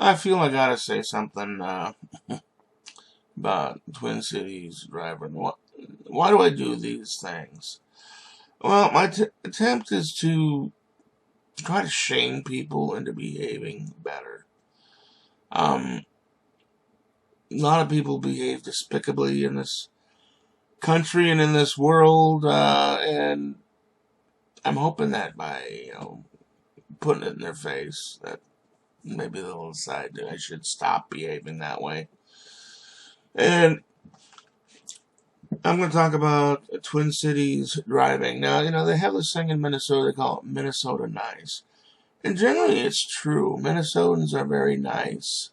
I feel I gotta say something about Twin Cities driving. Why do I do these things? Well, my attempt is to try to shame people into behaving better. A lot of people behave despicably in this country and in this world, and I'm hoping that by putting it in their face, that maybe they'll decide that I should stop behaving that way. And I'm going to talk about Twin Cities driving. Now, they have this thing in Minnesota they call it Minnesota nice. And generally it's true. Minnesotans are very nice,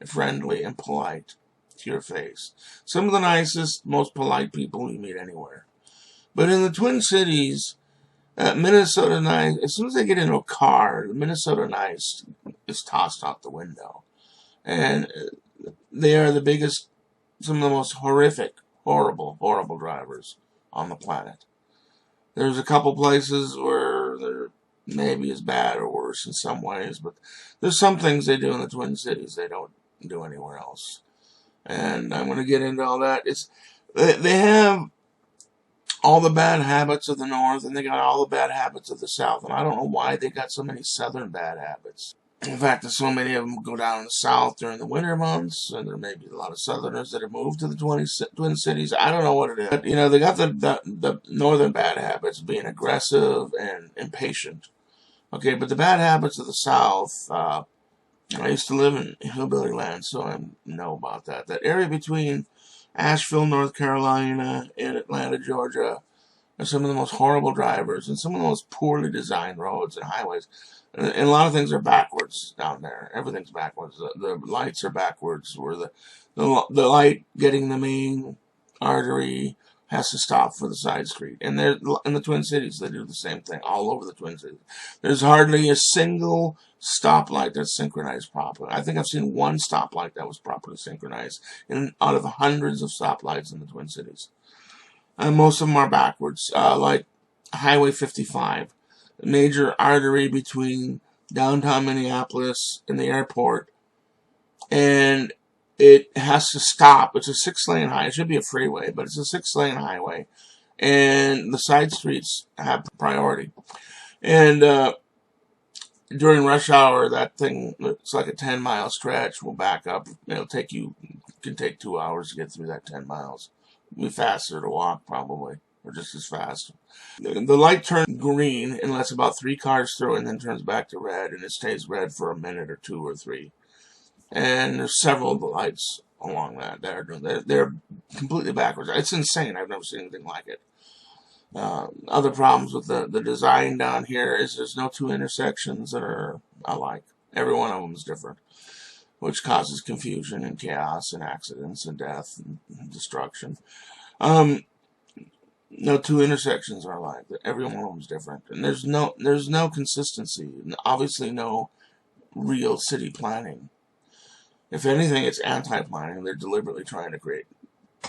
friendly, and polite to your face. Some of the nicest, most polite people you meet anywhere. But in the Twin Cities, Minnesota nice, as soon as they get into a car, Minnesota nice is tossed out the window. And they are the biggest, some of the most horrific, horrible drivers on the planet. There's a couple places where they're maybe as bad or worse in some ways, but there's some things they do in the Twin Cities they don't do anywhere else. And I'm going to get into all that. They have all the bad habits of the North, and they got all the bad habits of the South, and I don't know why they got so many Southern bad habits. In fact, there's so many of them go down in the South during the winter months, and there may be a lot of Southerners that have moved to the Twin Cities. I don't know what it is. But, they got the Northern bad habits, being aggressive and impatient. Okay, but the bad habits of the South, I used to live in hillbilly land, so I know about that. That area between Asheville, North Carolina, and Atlanta, Georgia, are some of the most horrible drivers and some of the most poorly designed roads and highways. And a lot of things are backwards down there. Everything's backwards. The lights are backwards. Where the light getting the main artery has to stop for the side street. And in the Twin Cities, they do the same thing all over the Twin Cities. There's hardly a single stoplight that's synchronized properly. I think I've seen one stoplight that was properly synchronized out of hundreds of stoplights in the Twin Cities. And most of them are backwards, like Highway 55. Major artery between downtown Minneapolis and the airport, and it has to stop. It's a 6-lane highway. It should be a freeway, but it's a 6-lane highway, and the side streets have priority. And during rush hour, that thing, it's like a 10-mile stretch, will back up. Can take 2 hours to get through that 10 miles. It'll be faster to walk, probably, or just as fast. The light turns green and lets about 3 cars through, and then turns back to red, and it stays red for a minute or 2 or 3. And there's several of the lights along that. They're completely backwards. It's insane. I've never seen anything like it. Other problems with the design down here is there's no 2 intersections that are alike. Every one of them is different, which causes confusion and chaos and accidents and death and destruction. No 2 intersections are alike. Every one of them is different, and there's no consistency. Obviously, no real city planning. If anything, it's anti-planning. They're deliberately trying to create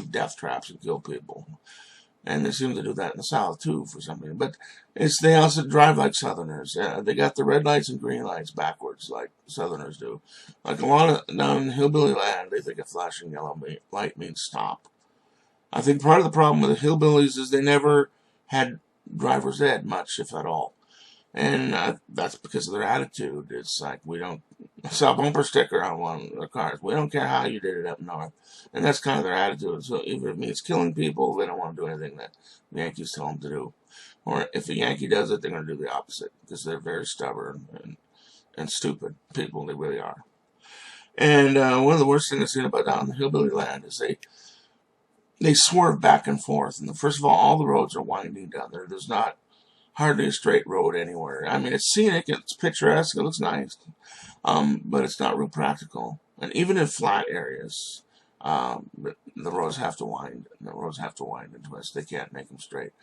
death traps and kill people, and they seem to do that in the South too for some reason. But they also drive like Southerners. They got the red lights and green lights backwards, like Southerners do. Like a lot of down in hillbilly land, they think a flashing yellow light means stop. I think part of the problem with the hillbillies is they never had driver's ed, much, if at all. And that's because of their attitude. It's like, we don't sell a bumper sticker on one of their cars. We don't care how you did it up north. And that's kind of their attitude. So even if it means killing people, they don't want to do anything that the Yankees tell them to do. Or if a Yankee does it, they're going to do the opposite, because they're very stubborn and stupid people. They really are. And one of the worst things I've seen about down in the hillbilly land is they swerve back and forth. And first of all the roads are winding down there. There's not hardly a straight road anywhere. I mean, it's scenic, it's picturesque, it looks nice, but it's not real practical. And even in flat areas, the roads have to wind. The roads have to wind and twist. They can't make them straight.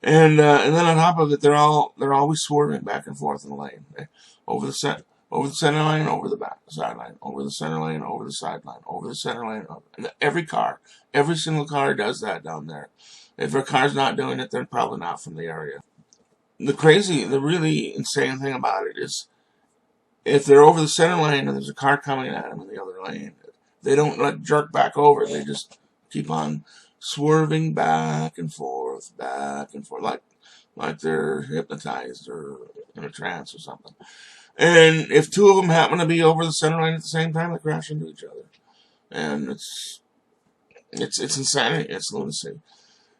And then on top of it, they're always swerving back and forth in the lane, over the center line, over the sideline, over the center lane, over the sideline, over the center lane. And every single car does that down there. If a car's not doing it, they're probably not from the area. The really insane thing about it is if they're over the center lane and there's a car coming at them in the other lane, they don't like jerk back over. They just keep on swerving back and forth, like they're hypnotized or in a trance or something. And if two of them happen to be over the center line at the same time, they crash into each other. And it's insanity. It's lunacy.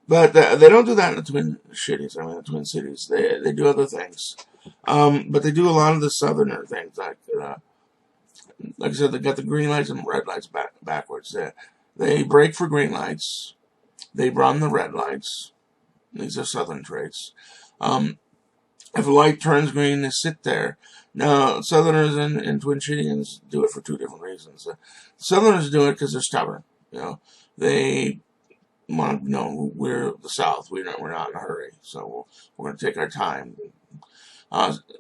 But they don't do that in the Twin Shiitiens. I mean, the Twin Cities. They do other things. But they do a lot of the southerner things. Like I said, they got the green lights and red lights backwards. They brake for green lights. They run the red lights. These are southern traits. If a light turns green, they sit there. Now, Southerners and Twin Shiitiens do it for two different reasons. Southerners do it because they're stubborn. They want to know we're the South. We're not in a hurry, so we're going to take our time.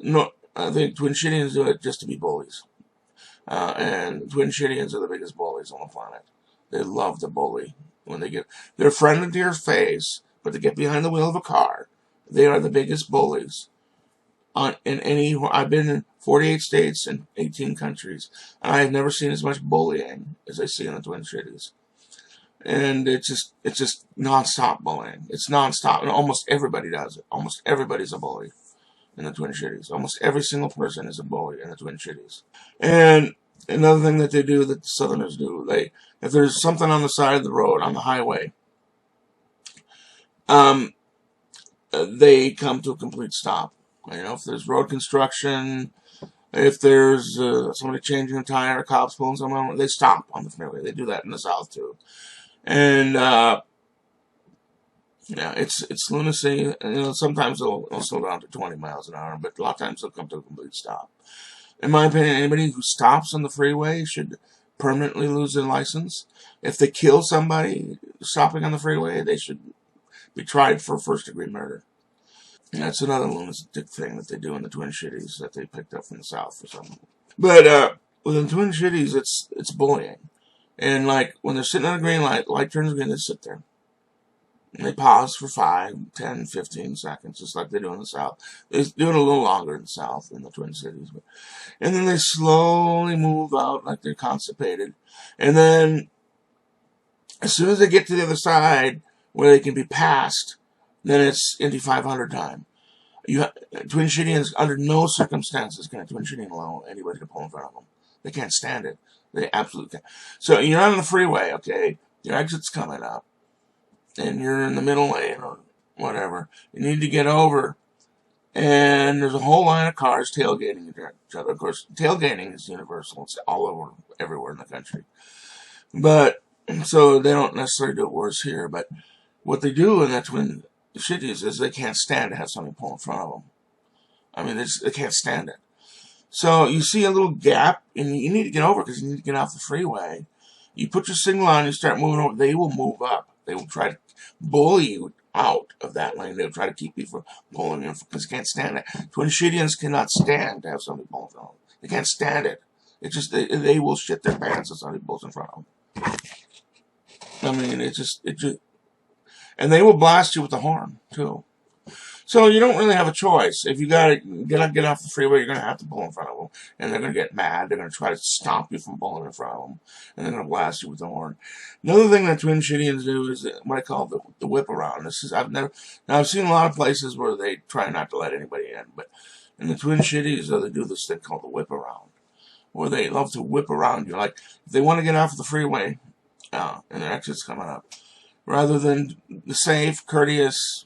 No, I think Twin Shiitiens do it just to be bullies. And Twin Shiitiens are the biggest bullies on the planet. They love to bully. They're friendly to your face, but to get behind the wheel of a car, they are the biggest bullies. I've been in 48 states and 18 countries, and I have never seen as much bullying as I see in the Twin Cities. And it's just non-stop bullying. It's non-stop, and almost everybody does it. Almost everybody's a bully in the Twin Cities. Almost every single person is a bully in the Twin Cities. And another thing that they do, that the Southerners do, if there's something on the side of the road, on the highway, they come to a complete stop. If there's road construction, if there's somebody changing a tire, cops pulling someone, they stop on the freeway. They do that in the South too. And it's lunacy. Sometimes they'll slow down to 20 miles an hour, but a lot of times they'll come to a complete stop. In my opinion, anybody who stops on the freeway should permanently lose their license. If they kill somebody stopping on the freeway, they should be tried for first-degree murder. And that's another lunatic thing that they do in the Twin Cities that they picked up from the South for some. But within the Twin Cities, it's bullying. And when they're sitting on a green light turns green, they sit there. And they pause for 5, 10, 15 seconds, just like they do in the South. They do it a little longer in the South than the Twin Cities. And then they slowly move out like they're constipated. And then, as soon as they get to the other side, where they can be passed, then it's Indy 500 time. Twin Shiitiens, under no circumstances can a Twin Shiitien allow anybody to pull in front of them. They can't stand it. They absolutely can't. So you're on the freeway, okay? Your exit's coming up, and you're in the middle lane or whatever. You need to get over, and there's a whole line of cars tailgating each other. Of course, tailgating is universal. It's all over, everywhere in the country. But, so they don't necessarily do it worse here, but what they do in that Twin Shiitiens is they can't stand to have somebody pull in front of them. I mean, they can't stand it. So you see a little gap, and you need to get over because you need to get off the freeway. You put your signal on, you start moving over, they will move up. They will try to bully you out of that lane. They'll try to keep you from pulling in because they can't stand it. Twin Shiitiens cannot stand to have somebody pull in front of them. They can't stand it. It's just, they will shit their pants if somebody pulls in front of them. I mean, it just, and they will blast you with the horn, too. So you don't really have a choice. If you gotta get off the freeway, you're gonna have to pull in front of them, and they're gonna get mad. They're gonna try to stop you from pulling in front of them, and they're gonna blast you with the horn. Another thing that Twin Shiitiens do is what I call the whip around. I've seen a lot of places where they try not to let anybody in, but in the Twin Shiitiens, they do this thing called the whip around, where they love to whip around you. Like if they want to get off the freeway, and their exit's coming up, rather than the safe, courteous,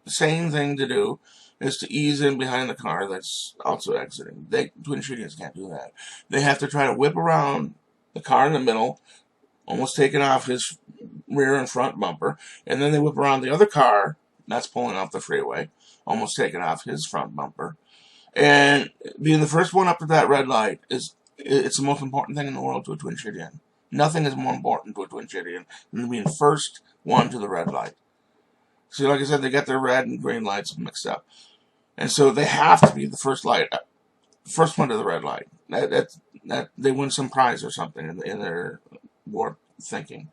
sane thing to do is to ease in behind the car that's also exiting. Twin Shiitiens can't do that. They have to try to whip around the car in the middle, almost taking off his rear and front bumper, and then they whip around the other car that's pulling off the freeway, almost taking off his front bumper. And being the first one up to that red light it's the most important thing in the world to a Twin Shiitien. Nothing is more important to a Twin Shiitian than being first one to the red light. See, like I said, they got their red and green lights mixed up. And so they have to be the first one to the red light. That they win some prize or something in their warped thinking.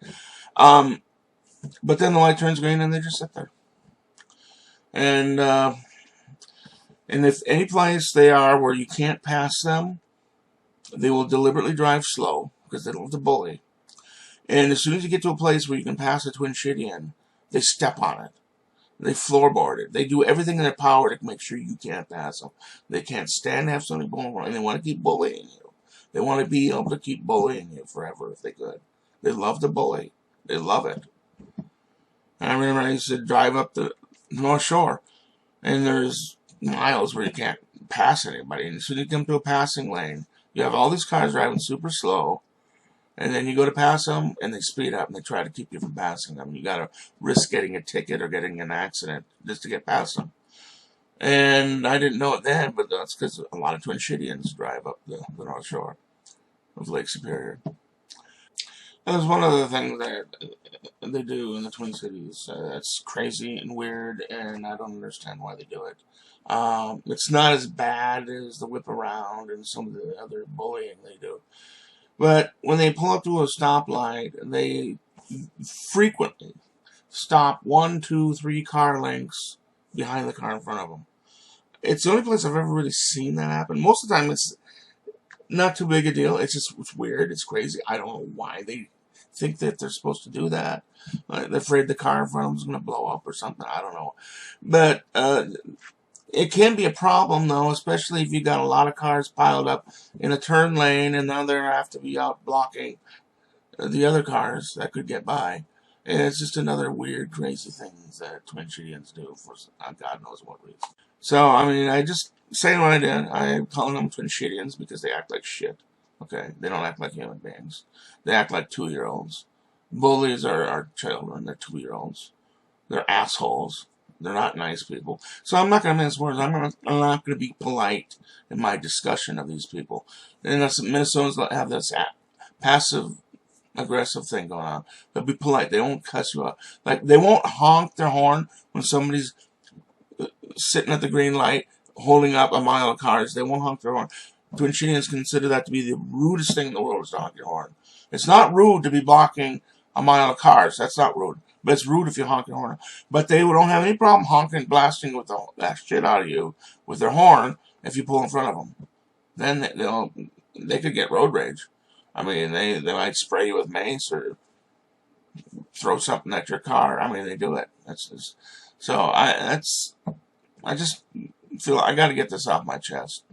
But then the light turns green and they just sit there. And And if any place they are where you can't pass them, they will deliberately drive slow because they don't want to bully. And as soon as you get to a place where you can pass a Twin Shiitian, they step on it. They floorboard it. They do everything in their power to make sure you can't pass them. They can't stand to have somebody bullying around, and they want to keep bullying you. They want to be able to keep bullying you forever if they could. They love to bully. They love it. And I remember I used to drive up the North Shore, and there's miles where you can't pass anybody. And as soon as you come to a passing lane, you have all these cars driving super slow, and then you go to pass them, and they speed up, and they try to keep you from passing them. You got to risk getting a ticket or getting an accident just to get past them. And I didn't know it then, but that's because a lot of Twin Shiitiens drive up the North Shore of Lake Superior. And there's one other thing that they do in the Twin Cities that's crazy and weird, and I don't understand why they do it. It's not as bad as the whip around and some of the other bullying they do. But when they pull up to a stoplight, they frequently stop 1, 2, 3 car lengths behind the car in front of them. It's the only place I've ever really seen that happen. Most of the time, it's not too big a deal. It's weird. It's crazy. I don't know why they think that they're supposed to do that. They're afraid the car in front of them is going to blow up or something. I don't know. But it can be a problem, though, especially if you got a lot of cars piled up in a turn lane, and now they have to be out blocking the other cars that could get by. And it's just another weird, crazy thing that Twin Shiitiens do for God knows what reason. So, I mean, I just saying what I did. I'm calling them Twin Shiitiens because they act like shit. Okay? They don't act like human beings. They act like 2-year-olds. Bullies are children. They're 2-year-olds. They're assholes. They're not nice people. So I'm not going to mince words. I'm not going to be polite in my discussion of these people. And Minnesotans have this passive-aggressive thing going on. They'll be polite. They won't cuss you out. Like, they won't honk their horn when somebody's sitting at the green light holding up a mile of cars. They won't honk their horn. Twin Shiitiens consider that to be the rudest thing in the world is to honk your horn. It's not rude to be blocking a mile of cars. That's not rude. But it's rude if you honk your horn. But they don't have any problem honking, blasting with that shit out of you with their horn if you pull in front of them. Then they could get road rage. I mean, they might spray you with mace or throw something at your car. I mean, they do it. So I just feel I got to get this off my chest.